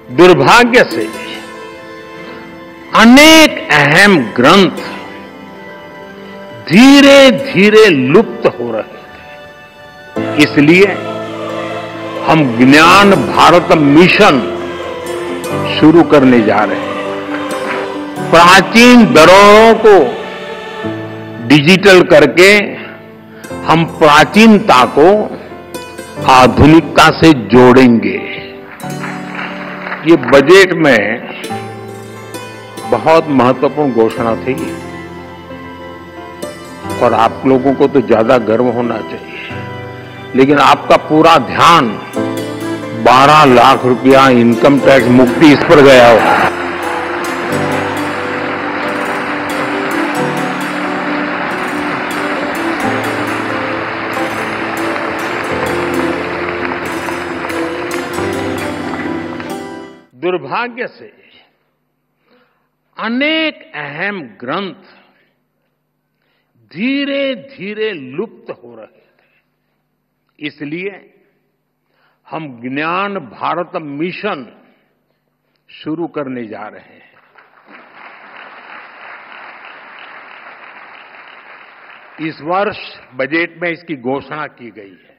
दुर्भाग्य से अनेक अहम ग्रंथ धीरे धीरे लुप्त हो रहे थे। इसलिए हम ज्ञान भारत मिशन शुरू करने जा रहे हैं। प्राचीन धरोहरों को डिजिटल करके हम प्राचीनता को आधुनिकता से जोड़ेंगे। ये बजट में बहुत महत्वपूर्ण घोषणा थी और आप लोगों को तो ज्यादा गर्व होना चाहिए, लेकिन आपका पूरा ध्यान 12 लाख रुपया इनकम टैक्स मुक्ति इस पर गया हो। दुर्भाग्य से अनेक अहम ग्रंथ धीरे धीरे लुप्त हो रहे थे। इसलिए हम ज्ञान भारत मिशन शुरू करने जा रहे हैं। इस वर्ष बजट में इसकी घोषणा की गई है।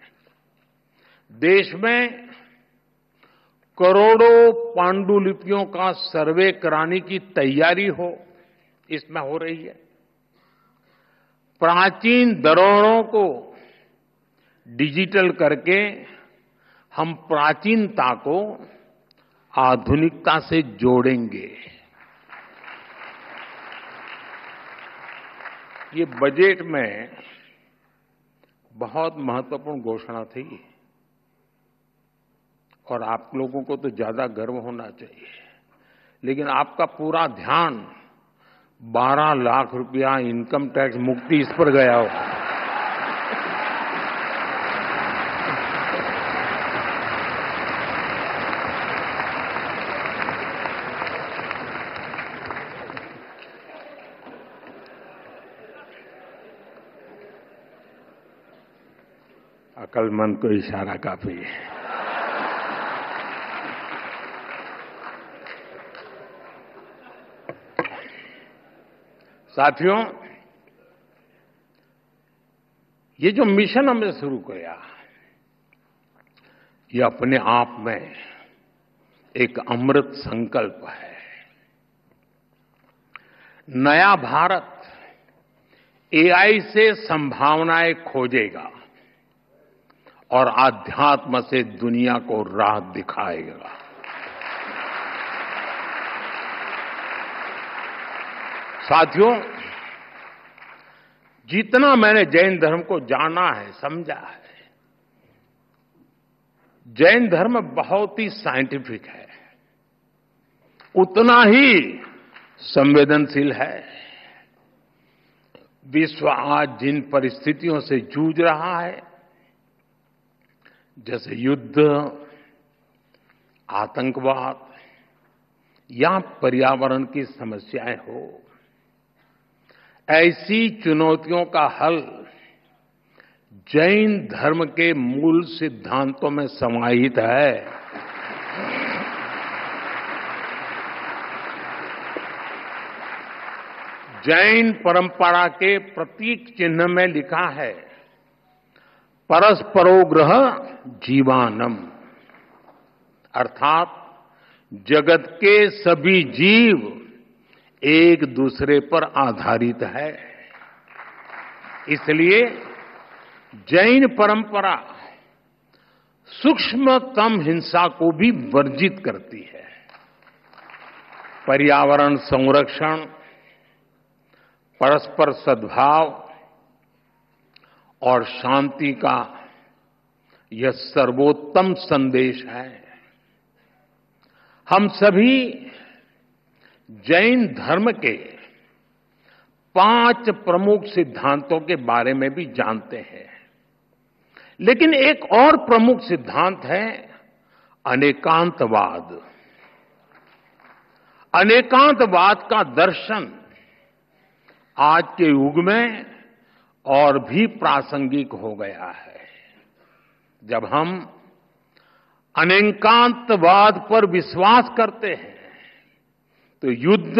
देश में करोड़ों पांडुलिपियों का सर्वे कराने की तैयारी इसमें हो रही है। प्राचीन धरोहरों को डिजिटल करके हम प्राचीनता को आधुनिकता से जोड़ेंगे। ये बजट में बहुत महत्वपूर्ण घोषणा थी और आप लोगों को तो ज्यादा गर्व होना चाहिए, लेकिन आपका पूरा ध्यान 12 लाख रुपया इनकम टैक्स मुक्ति इस पर गया हो। अक्लमंद को इशारा काफी है। साथियों, ये जो मिशन हमने शुरू किया, ये अपने आप में एक अमृत संकल्प है। नया भारत एआई से संभावनाएं खोजेगा और आध्यात्म से दुनिया को राह दिखाएगा। साथियों, जितना मैंने जैन धर्म को जाना है, समझा है, जैन धर्म बहुत ही साइंटिफिक है, उतना ही संवेदनशील है। विश्व आज जिन परिस्थितियों से जूझ रहा है, जैसे युद्ध, आतंकवाद या पर्यावरण की समस्याएं हो, ऐसी चुनौतियों का हल जैन धर्म के मूल सिद्धांतों में समाहित है। जैन परंपरा के प्रतीक चिन्ह में लिखा है, परस्परोग्रह जीवानम, अर्थात जगत के सभी जीव एक दूसरे पर आधारित है। इसलिए जैन परंपरा सूक्ष्मतम हिंसा को भी वर्जित करती है। पर्यावरण संरक्षण, परस्पर सद्भाव और शांति का यह सर्वोत्तम संदेश है। हम सभी जैन धर्म के 5 प्रमुख सिद्धांतों के बारे में भी जानते हैं, लेकिन एक और प्रमुख सिद्धांत है अनेकांतवाद। अनेकांतवाद का दर्शन आज के युग में और भी प्रासंगिक हो गया है, जब हम अनेकांतवाद पर विश्वास करते हैं तो युद्ध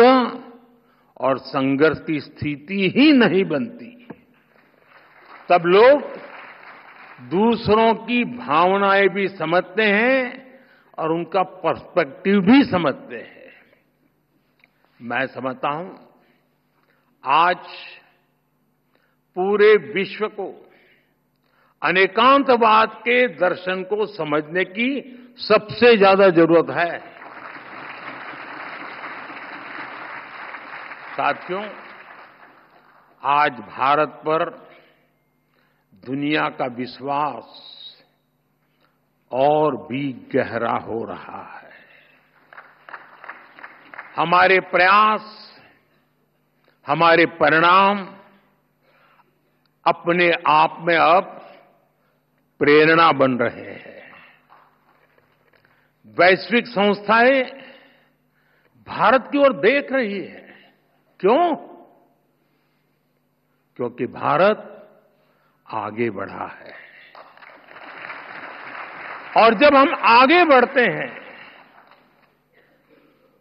और संघर्ष की स्थिति ही नहीं बनती। तब लोग दूसरों की भावनाएं भी समझते हैं और उनका पर्सपेक्टिव भी समझते हैं। मैं समझता हूं आज पूरे विश्व को अनेकांतवाद के दर्शन को समझने की सबसे ज्यादा जरूरत है। साथियों, आज भारत पर दुनिया का विश्वास और भी गहरा हो रहा है। हमारे प्रयास, हमारे परिणाम अपने आप में अब प्रेरणा बन रहे हैं। वैश्विक संस्थाएं भारत की ओर देख रही है। क्यों? क्योंकि भारत आगे बढ़ा है। और जब हम आगे बढ़ते हैं,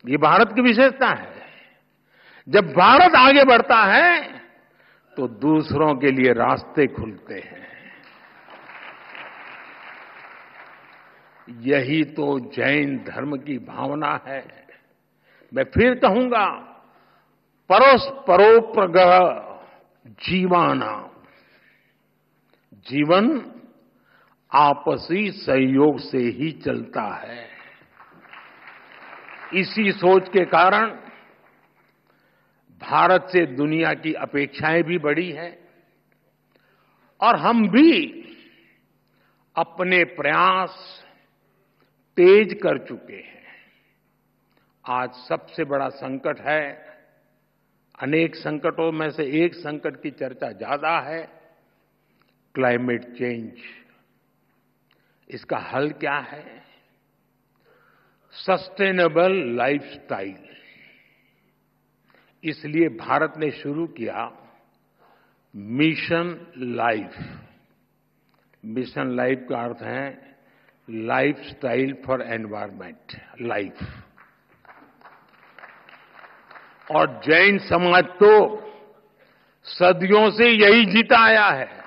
ये भारत की विशेषता है, जब भारत आगे बढ़ता है तो दूसरों के लिए रास्ते खुलते हैं। यही तो जैन धर्म की भावना है। मैं फिर कहूंगा, परोपरोपग्रह जीवाना, जीवन आपसी सहयोग से ही चलता है। इसी सोच के कारण भारत से दुनिया की अपेक्षाएं भी बढ़ी हैं और हम भी अपने प्रयास तेज कर चुके हैं। आज सबसे बड़ा संकट है, अनेक संकटों में से एक संकट की चर्चा ज्यादा है, क्लाइमेट चेंज। इसका हल क्या है? Sustainable lifestyle. इसलिए भारत ने शुरू किया मिशन लाइफ। मिशन लाइफ का अर्थ है लाइफस्टाइल फॉर एनवायरमेंट, लाइफ। और जैन समाज तो सदियों से यही जीता आया है।